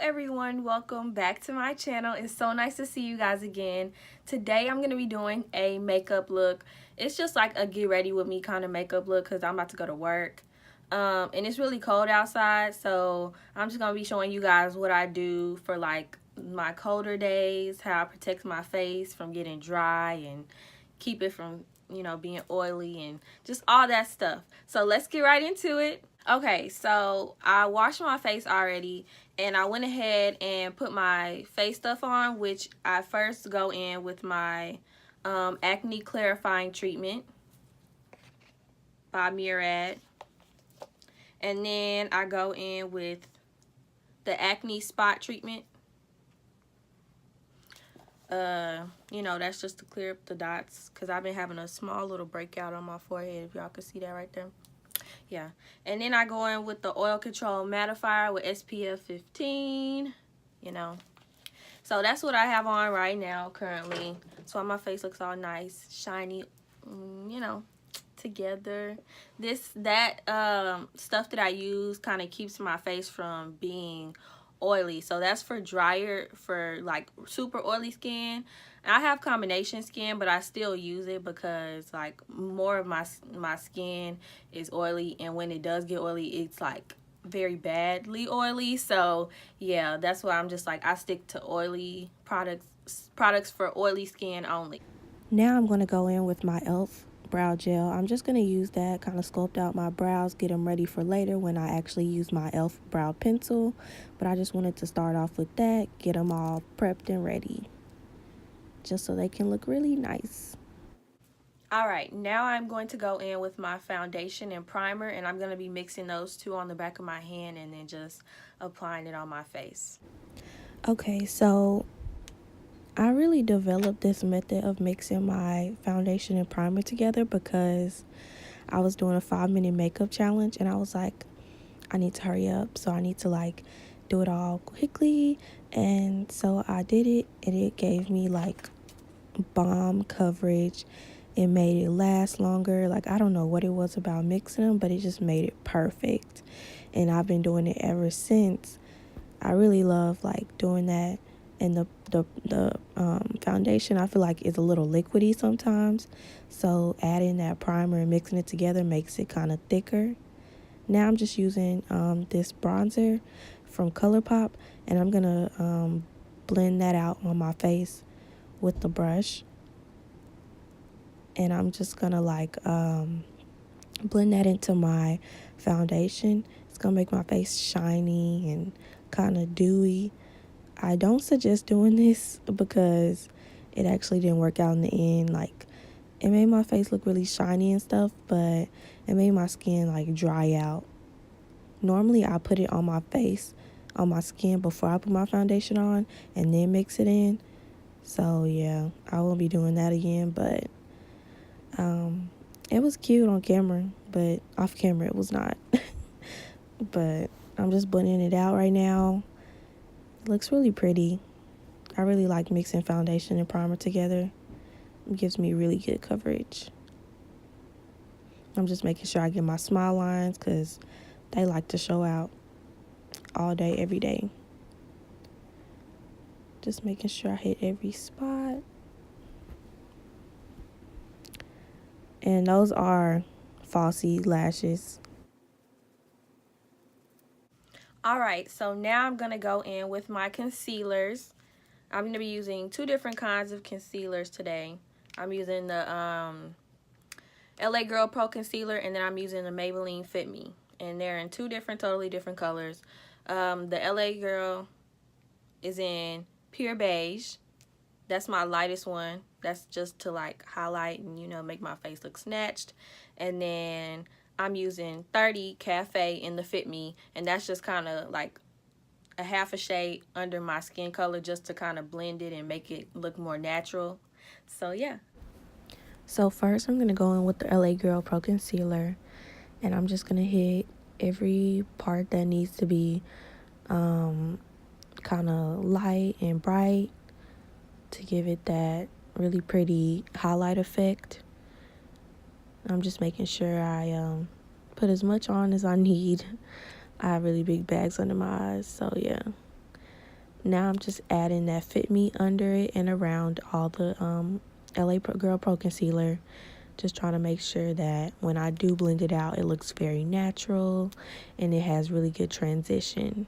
everyone, welcome back to my channel. It's so nice to see you guys again. Today I'm going to be doing a makeup look. It's just like a get ready with me kind of makeup look because I'm about to go to work. And it's really cold outside, so I'm just going to be showing you guys what I do for like my colder days, how I protect my face from getting dry and keep it from, being oily and just all that stuff. So let's get right into it. Okay, so I washed my face already and I went ahead and put my face stuff on, which I first go in with my acne clarifying treatment by Murad, and then I go in with the acne spot treatment. That's just to clear up the dots because I've been having a small little breakout on my forehead, if y'all can see that right there. Yeah, and then I go in with the oil control mattifier with SPF 15, So that's what I have on right now currently. So my face looks all nice, shiny, together. That stuff that I use kind of keeps my face from being oily. So that's for like super oily skin. I have combination skin, but I still use it because like more of my skin is oily, and when it does get oily, it's like very badly oily. So yeah, that's why I'm just like I stick to oily products for oily skin only. Now I'm going to go in with my e.l.f. brow gel. I'm just going to use that, kind of sculpt out my brows, get them ready for later when I actually use my e.l.f. brow pencil. But I just wanted to start off with that, get them all prepped and ready, just so they can look really nice. Alright, now I'm going to go in with my foundation and primer, and I'm going to be mixing those two on the back of my hand and then just applying it on my face. Okay, so I really developed this method of mixing my foundation and primer together because I was doing a 5-minute makeup challenge and I was like, I need to hurry up, so I need to like do it all quickly. And so I did it, and it gave me like bomb coverage. It made it last longer. Like, I don't know what it was about mixing them, but it just made it perfect. And I've been doing it ever since. I really love like doing that. And the foundation, I feel like, is a little liquidy sometimes, so adding that primer and mixing it together makes it kind of thicker. Now I'm just using this bronzer from ColourPop, and I'm gonna blend that out on my face with the brush. And I'm just gonna like blend that into my foundation. It's gonna make my face shiny and kind of dewy. I don't suggest doing this because it actually didn't work out in the end. Like, it made my face look really shiny and stuff, but it made my skin like dry out. Normally I put it on my face, on my skin, before I put my foundation on and then mix it in. So yeah, I won't be doing that again, but it was cute on camera, but off camera it was not. But I'm just blending it out right now. It looks really pretty. I really like mixing foundation and primer together. It gives me really good coverage. I'm just making sure I get my smile lines because they like to show out all day, every day. Just making sure I hit every spot. And those are falsie lashes. Alright, so now I'm going to go in with my concealers. I'm going to be using two different kinds of concealers today. I'm using the LA Girl Pro Concealer, and then I'm using the Maybelline Fit Me. And they're in two totally different colors. The LA Girl is in pure beige. That's my lightest one. That's just to like highlight and, make my face look snatched. And then I'm using 30 Cafe in the Fit Me, and that's just kind of like a half a shade under my skin color just to kind of blend it and make it look more natural. So yeah. So first I'm going to go in with the LA Girl Pro Concealer, and I'm just going to hit every part that needs to be kind of light and bright to give it that really pretty highlight effect. I'm just making sure I put as much on as I need. I have really big bags under my eyes, so yeah. Now I'm just adding that Fit Me under it and around all the LA Girl Pro Concealer. Just trying to make sure that when I do blend it out, it looks very natural and it has really good transition.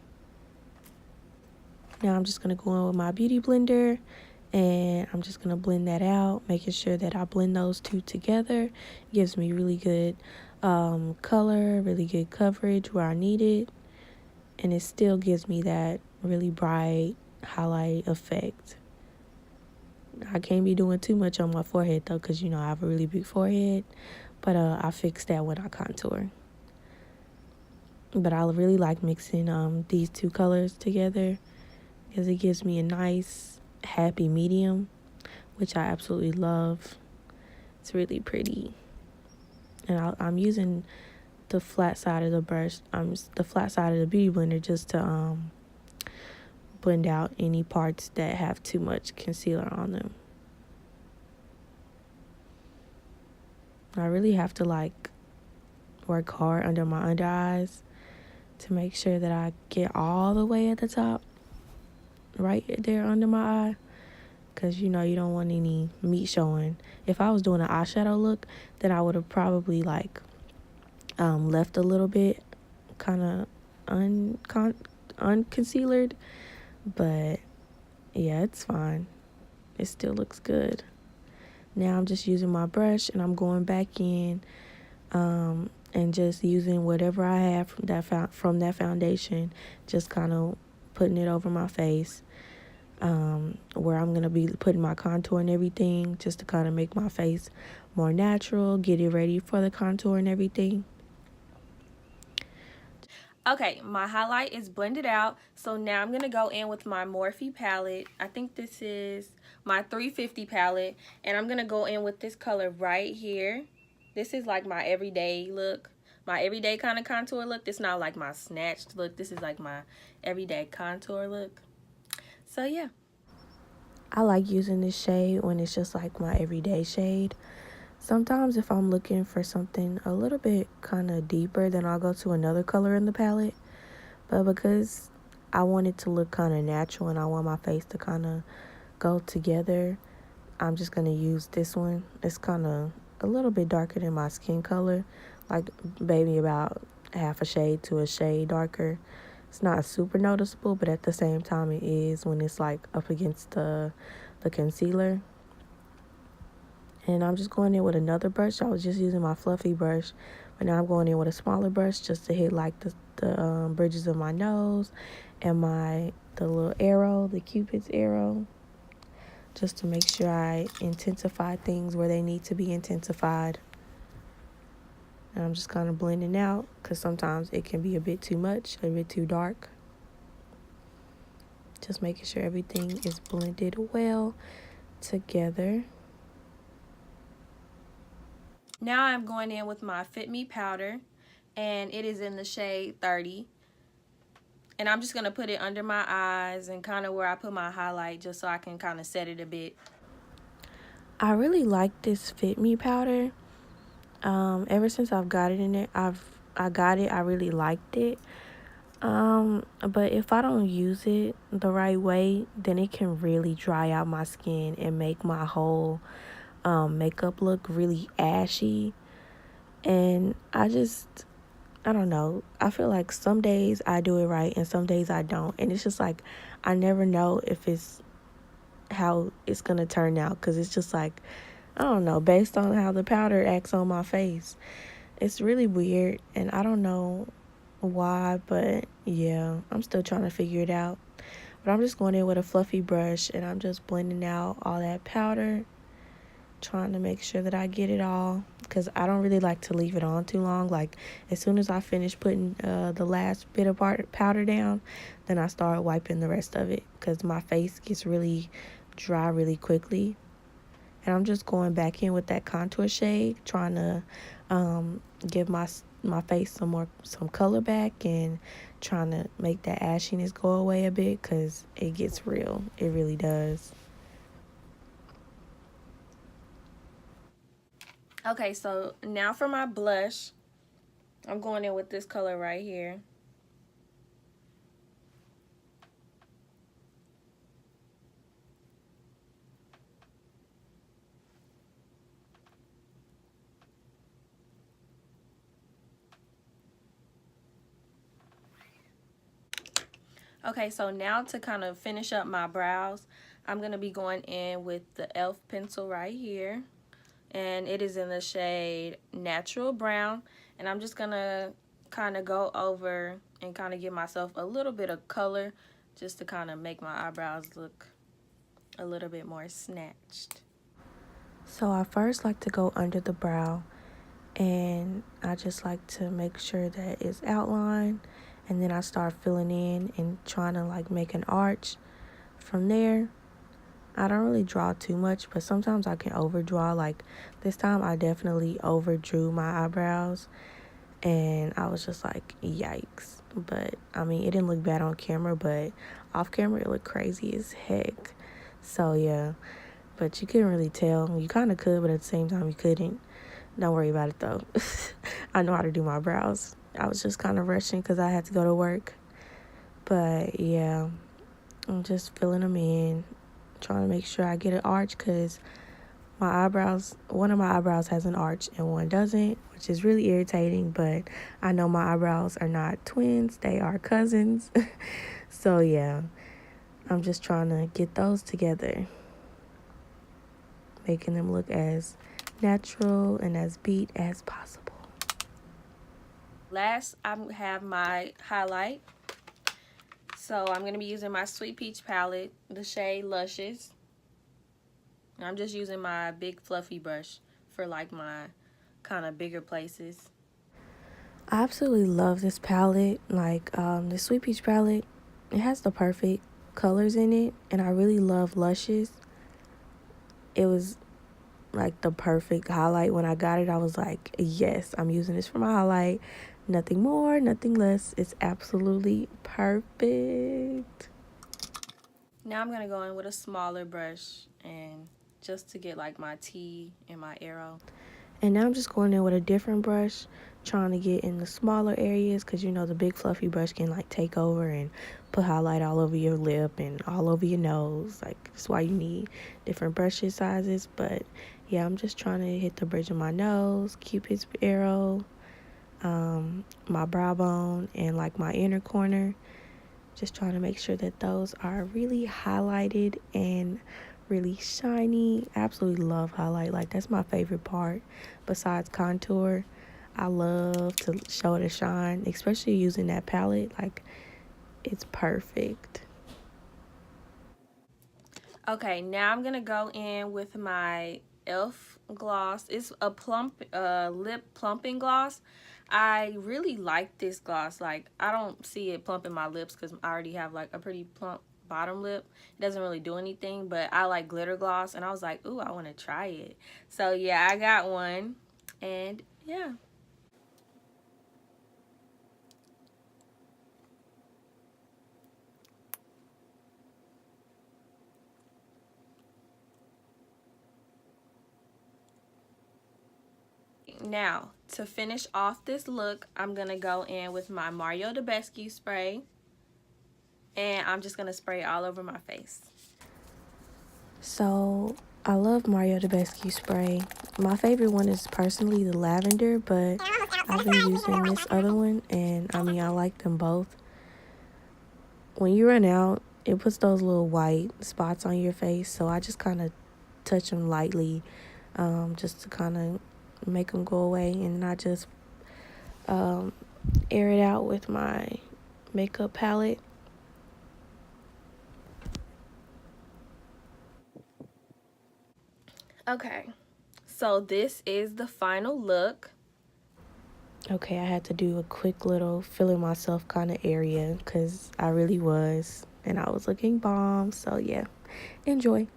Now I'm just going to go in with my beauty blender and I'm just going to blend that out, making sure that I blend those two together. It gives me really good color, really good coverage where I need it. And it still gives me that really bright highlight effect. I can't be doing too much on my forehead though, because I have a really big forehead. But I fix that when I contour. But I really like mixing these two colors together because it gives me a nice happy medium, which I absolutely love. It's really pretty. And I'm using the flat side of the brush, the flat side of the beauty blender, just to blend out any parts that have too much concealer on them. I really have to work hard under my under eyes to make sure that I get all the way at the top, right there under my eye, because you don't want any meat showing. If I was doing an eyeshadow look, then I would have probably left a little bit kind of unconcealered, but yeah, it's fine. It still looks good. Now I'm just using my brush and I'm going back in and just using whatever I have from that foundation, just kind of putting it over my face, where I'm going to be putting my contour and everything, just to kind of make my face more natural, get it ready for the contour and everything. Okay, my highlight is blended out, so now I'm going to go in with my Morphe palette. I think this is my 350 palette, and I'm going to go in with this color right here. This is like my everyday look, my everyday kind of contour look. This is not like my snatched look. This is like my everyday contour look. So yeah. I like using this shade when it's just like my everyday shade. Sometimes if I'm looking for something a little bit kind of deeper, then I'll go to another color in the palette. But because I want it to look kind of natural and I want my face to kind of go together, I'm just going to use this one. It's kind of a little bit darker than my skin color, like maybe about half a shade to a shade darker. It's not super noticeable, but at the same time it is when it's like up against the concealer. And I'm just going in with another brush. I was just using my fluffy brush, but now I'm going in with a smaller brush just to hit like the bridges of my nose and the little arrow, the Cupid's arrow, just to make sure I intensify things where they need to be intensified. And I'm just kind of blending out because sometimes it can be a bit too much, a bit too dark. Just making sure everything is blended well together. Now I'm going in with my Fit Me powder, and it is in the shade 30. And I'm just going to put it under my eyes and kind of where I put my highlight, just so I can kind of set it a bit. I really like this Fit Me powder. Ever since I've got it in it, I really liked it. But if I don't use it the right way, then it can really dry out my skin and make my whole makeup look really ashy. And I don't know. I feel like some days I do it right and some days I don't. And it's just like I never know if it's how it's going to turn out, because it's just like, I don't know, based on how the powder acts on my face. It's really weird and I don't know why, but yeah, I'm still trying to figure it out. But I'm just going in with a fluffy brush and I'm just blending out all that powder, trying to make sure that I get it all, because I don't really like to leave it on too long. Like as soon as I finish putting the last bit of powder down, then I start wiping the rest of it, because my face gets really dry really quickly. And I'm just going back in with that contour shade, trying to give my face some color back, and trying to make that ashiness go away a bit, because it gets real. It really does. Okay, so now for my blush, I'm going in with this color right here. Okay, so now to kind of finish up my brows, I'm going to be going in with the e.l.f. pencil right here. And it is in the shade Natural Brown. And I'm just going to kind of go over and kind of give myself a little bit of color just to kind of make my eyebrows look a little bit more snatched. So I first like to go under the brow, and I just like to make sure that it's outlined, and then I start filling in and trying to like make an arch. From there, I don't really draw too much, but sometimes I can overdraw. Like this time I definitely overdrew my eyebrows, and I was just like, yikes. But I mean, it didn't look bad on camera, but off camera it looked crazy as heck. So yeah, but you couldn't really tell. You kind of could, but at the same time you couldn't. Don't worry about it though. I know how to do my brows. I was just kind of rushing because I had to go to work. But yeah, I'm just filling them in, trying to make sure I get an arch because one of my eyebrows has an arch and one doesn't, which is really irritating. But I know my eyebrows are not twins, they are cousins. So yeah, I'm just trying to get those together, making them look as natural and as beat as possible. Last, I have my highlight. So I'm going to be using my Sweet Peach palette, the shade Luscious. I'm just using my big fluffy brush for like my kind of bigger places. I absolutely love this palette. Like the Sweet Peach palette, it has the perfect colors in it, and I really love Luscious. It was like the perfect highlight. When I got it, I was like, yes, I'm using this for my highlight. Nothing more, nothing less. It's absolutely perfect. Now I'm going to go in with a smaller brush and just to get like my T and my arrow. And now I'm just going in with a different brush, trying to get in the smaller areas, because you know the big fluffy brush can like take over and put highlight all over your lip and all over your nose. Like that's why you need different brushes sizes. But yeah, I'm just trying to hit the bridge of my nose, Cupid's arrow, my brow bone, and like my inner corner. Just trying to make sure that those are really highlighted and really shiny. I absolutely love highlight. Like that's my favorite part besides contour. I love to show it a shine, especially using that palette. Like it's perfect. Okay, now I'm going to go in with my e.l.f. gloss. It's a lip plumping gloss. I really like this gloss. Like, I don't see it plumping my lips because I already have like a pretty plump bottom lip. It doesn't really do anything, but I like glitter gloss, and I was like, ooh, I want to try it. So yeah, I got one, and yeah. Now, to finish off this look, I'm going to go in with my Mario Tedeschi spray. And I'm just going to spray all over my face. So I love Mario Tedeschi spray. My favorite one is personally the lavender, but I've been using this other one, and I mean I like them both. When you run out, it puts those little white spots on your face, so I just kind of touch them lightly, just to kind of make them go away, and I just air it out with my makeup palette. Okay, so this is the final look. Okay, I had to do a quick little feeling myself kind of area because I really was, and I was looking bomb. So yeah, enjoy.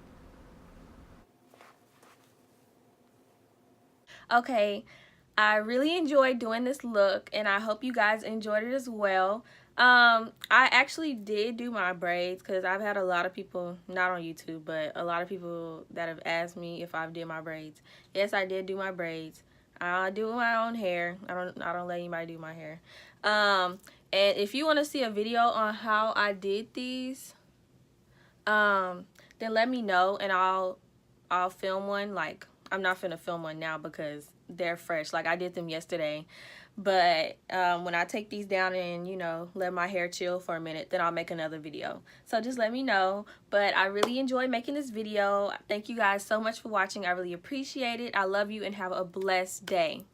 Okay, I really enjoyed doing this look, and I hope you guys enjoyed it as well. I actually did do my braids because I've had a lot of people, not on YouTube, but a lot of people that have asked me if I've did my braids. Yes, I did do my braids. I do my own hair. I don't let anybody do my hair. And if you want to see a video on how I did these, then let me know and I'll film one. Like, I'm not finna film one now because they're fresh. Like, I did them yesterday. But when I take these down and, you know, let my hair chill for a minute, then I'll make another video. So just let me know. But I really enjoyed making this video. Thank you guys so much for watching. I really appreciate it. I love you and have a blessed day.